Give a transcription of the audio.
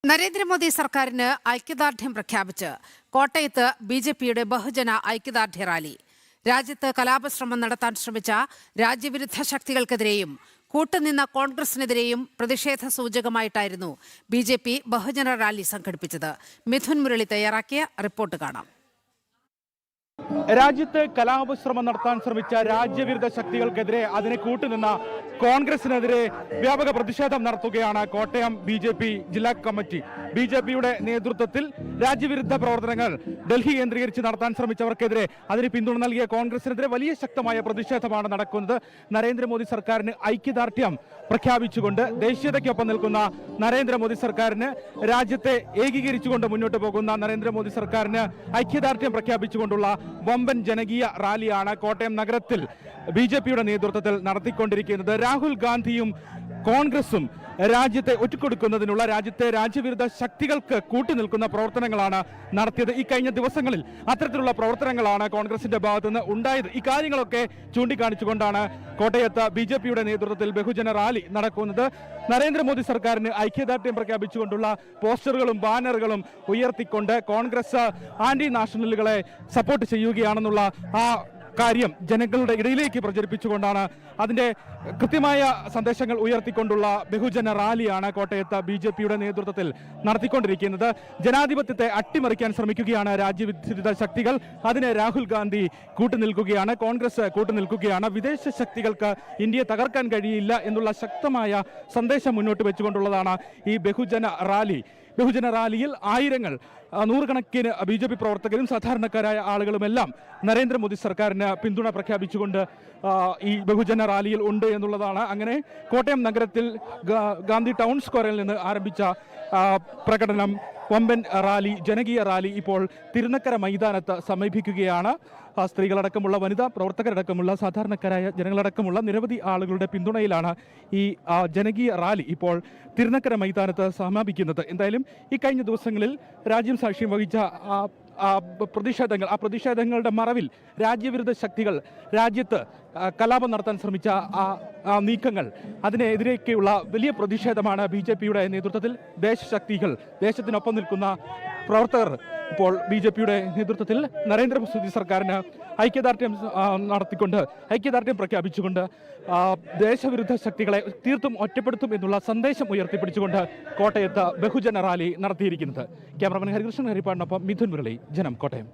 നരേന്ദ്രമോദി സർക്കാരിന് ഐക്യദാർഢ്യം പ്രഖ്യാപിച്ച് കോട്ടയത്ത് ബിജെപിയുടെ ബഹുജന ഐക്യദാർഢ്യ റാലി. രാജ്യത്ത് കലാപശ്രമം നടത്താൻ ശ്രമിച്ച രാജ്യവിരുദ്ധ ശക്തികൾക്കെതിരെയും കൂട്ടുനിന്ന കോൺഗ്രസിനെതിരെയും പ്രതിഷേധ സൂചകമായിട്ടായിരുന്നു ബിജെപി ബഹുജന റാലി സംഘടിപ്പിച്ചത്. മിഥുൻ മുരളി തയ്യാറാക്കിയ റിപ്പോർട്ട് കാണാം. രാജ്യത്ത് കലാപശ്രമം നടത്താൻ ശ്രമിച്ച രാജ്യവിരുദ്ധ ശക്തികൾക്കെതിരെ അതിനെ കൂട്ടുനിന്ന കോൺഗ്രസിനെതിരെ വ്യാപക പ്രതിഷേധം നടത്തുകയാണ് കോട്ടയം ബിജെപി ജില്ലാ കമ്മിറ്റി. ബിജെപിയുടെ നേതൃത്വത്തിൽ രാജ്യവിരുദ്ധ പ്രവർത്തനങ്ങൾ ഡൽഹി കേന്ദ്രീകരിച്ച് നടത്താൻ ശ്രമിച്ചവർക്കെതിരെ അതിന് പിന്തുണ നൽകിയ കോൺഗ്രസിനെതിരെ വലിയ ശക്തമായ പ്രതിഷേധമാണ് നടക്കുന്നത്. നരേന്ദ്രമോദി സർക്കാരിന് ഐക്യദാർഢ്യം പ്രഖ്യാപിച്ചുകൊണ്ട് ദേശീയതയ്ക്കൊപ്പം നിൽക്കുന്ന നരേന്ദ്രമോദി സർക്കാരിന്, രാജ്യത്തെ ഏകീകരിച്ചുകൊണ്ട് മുന്നോട്ട് പോകുന്ന നരേന്ദ്രമോദി സർക്കാരിന് ഐക്യദാർഢ്യം പ്രഖ്യാപിച്ചുകൊണ്ടുള്ള വമ്പൻ ജനകീയ റാലിയാണ് കോട്ടയം നഗരത്തിൽ ബിജെപിയുടെ നേതൃത്വത്തിൽ നടത്തിക്കൊണ്ടിരിക്കുന്നത്. രാഹുൽ ഗാന്ധിയും കോൺഗ്രസും രാജ്യത്തെ ഒറ്റുകൊടുക്കുന്നതിനുള്ള, രാജ്യത്തെ രാജ്യവിരുദ്ധ ശക്തികൾക്ക് കൂട്ടുനിൽക്കുന്ന പ്രവർത്തനങ്ങളാണ് നടത്തിയത്. ഈ കഴിഞ്ഞ ദിവസങ്ങളിൽ അത്തരത്തിലുള്ള പ്രവർത്തനങ്ങളാണ് കോൺഗ്രസിന്റെ ഭാഗത്തുനിന്ന് ഉണ്ടായത്. ഈ കാര്യങ്ങളൊക്കെ ചൂണ്ടിക്കാണിച്ചുകൊണ്ടാണ് കോട്ടയത്ത് ബിജെപിയുടെ നേതൃത്വത്തിൽ ബഹുജന റാലി നടക്കുന്നത്. നരേന്ദ്രമോദി സർക്കാരിന് ഐക്യദാർഢ്യം പ്രഖ്യാപിച്ചുകൊണ്ടുള്ള പോസ്റ്ററുകളും ബാനറുകളും ഉയർത്തിക്കൊണ്ട് കോൺഗ്രസ് ആന്റി നാഷണലുകളെ സപ്പോർട്ട് ചെയ്യുകയാണെന്നുള്ള ആ കാര്യം ജനങ്ങളുടെ ഇടയിലേക്ക് പ്രചരിപ്പിച്ചുകൊണ്ടാണ്, അതിന്റെ കൃത്യമായ സന്ദേശങ്ങൾ ഉയർത്തിക്കൊണ്ടുള്ള ബഹുജന റാലിയാണ് കോട്ടയത്ത് ബിജെപിയുടെ നേതൃത്വത്തിൽ നടത്തിക്കൊണ്ടിരിക്കുന്നത്. ജനാധിപത്യത്തെ അട്ടിമറിക്കാൻ ശ്രമിക്കുകയാണ് രാജ്യവിരുദ്ധ ശക്തികൾ. അതിന് രാഹുൽ ഗാന്ധി കൂട്ടുനിൽക്കുകയാണ്, കോൺഗ്രസ് കൂട്ടുനിൽക്കുകയാണ്. വിദേശ ശക്തികൾക്ക് ഇന്ത്യയെ തകർക്കാൻ കഴിയില്ല എന്നുള്ള ശക്തമായ സന്ദേശം മുന്നോട്ട് വെച്ചുകൊണ്ടുള്ളതാണ് ഈ ബഹുജന റാലി. ബഹുജന റാലിയിൽ ആയിരങ്ങൾ, നൂറുകണക്കിന് ബിജെപി പ്രവർത്തകരും സാധാരണക്കാരായ ആളുകളുമെല്ലാം നരേന്ദ്രമോദി സർക്കാരിന് പിന്തുണ പ്രഖ്യാപിച്ചുകൊണ്ട് ഈ ബഹുജന റാലിയിൽ ഉണ്ട് എന്നുള്ളതാണ്. അങ്ങനെ കോട്ടയം നഗരത്തിൽ ഗാന്ധി ടൗൺ സ്ക്വയറിൽ നിന്ന് ആരംഭിച്ച പ്രകടനം, വമ്പൻ റാലി, ജനകീയ റാലി ഇപ്പോൾ തിരുനക്കര മൈതാനത്ത് സമീപിക്കുകയാണ്. സ്ത്രീകളടക്കമുള്ള, വനിതാ പ്രവർത്തകരടക്കമുള്ള, സാധാരണക്കാരായ ജനങ്ങളടക്കമുള്ള നിരവധി ആളുകളുടെ പിന്തുണയിലാണ് ഈ ജനകീയ റാലി ഇപ്പോൾ തിരുനക്കര മൈതാനത്ത് സമാപിക്കുന്നത്. എന്തായാലും ഈ കഴിഞ്ഞ ദിവസങ്ങളിൽ രാജ്യം സാക്ഷ്യം വഹിച്ച പ്രതിഷേധങ്ങളുടെ മറവിൽ രാജ്യവിരുദ്ധ ശക്തികൾ രാജ്യത്ത് കലാപം നടത്താൻ ശ്രമിച്ച നീക്കങ്ങൾ, അതിനെതിരെയൊക്കെയുള്ള വലിയ പ്രതിഷേധമാണ് ബിജെപിയുടെ നേതൃത്വത്തിൽ ദേശശക്തികൾ, ദേശത്തിനൊപ്പം നിൽക്കുന്ന പ്രവർത്തകർ ഇപ്പോൾ ബിജെപിയുടെ നേതൃത്വത്തിൽ നരേന്ദ്രമോദി സർക്കാരിന് ഐക്യദാർഢ്യം പ്രഖ്യാപിച്ചുകൊണ്ട് ദേശവിരുദ്ധ ശക്തികളെ തീർത്തും ഒറ്റപ്പെടുത്തും എന്നുള്ള സന്ദേശം ഉയർത്തിപ്പിടിച്ചുകൊണ്ട് കോട്ടയത്ത് ബഹുജന റാലി നടത്തിയിരിക്കുന്നത്. ക്യാമറമാൻ ഹരികൃഷ്ണൻ ഹരിപ്പാടിനൊപ്പം മിഥുൻ മുരളി, ജനം, കോട്ടയം.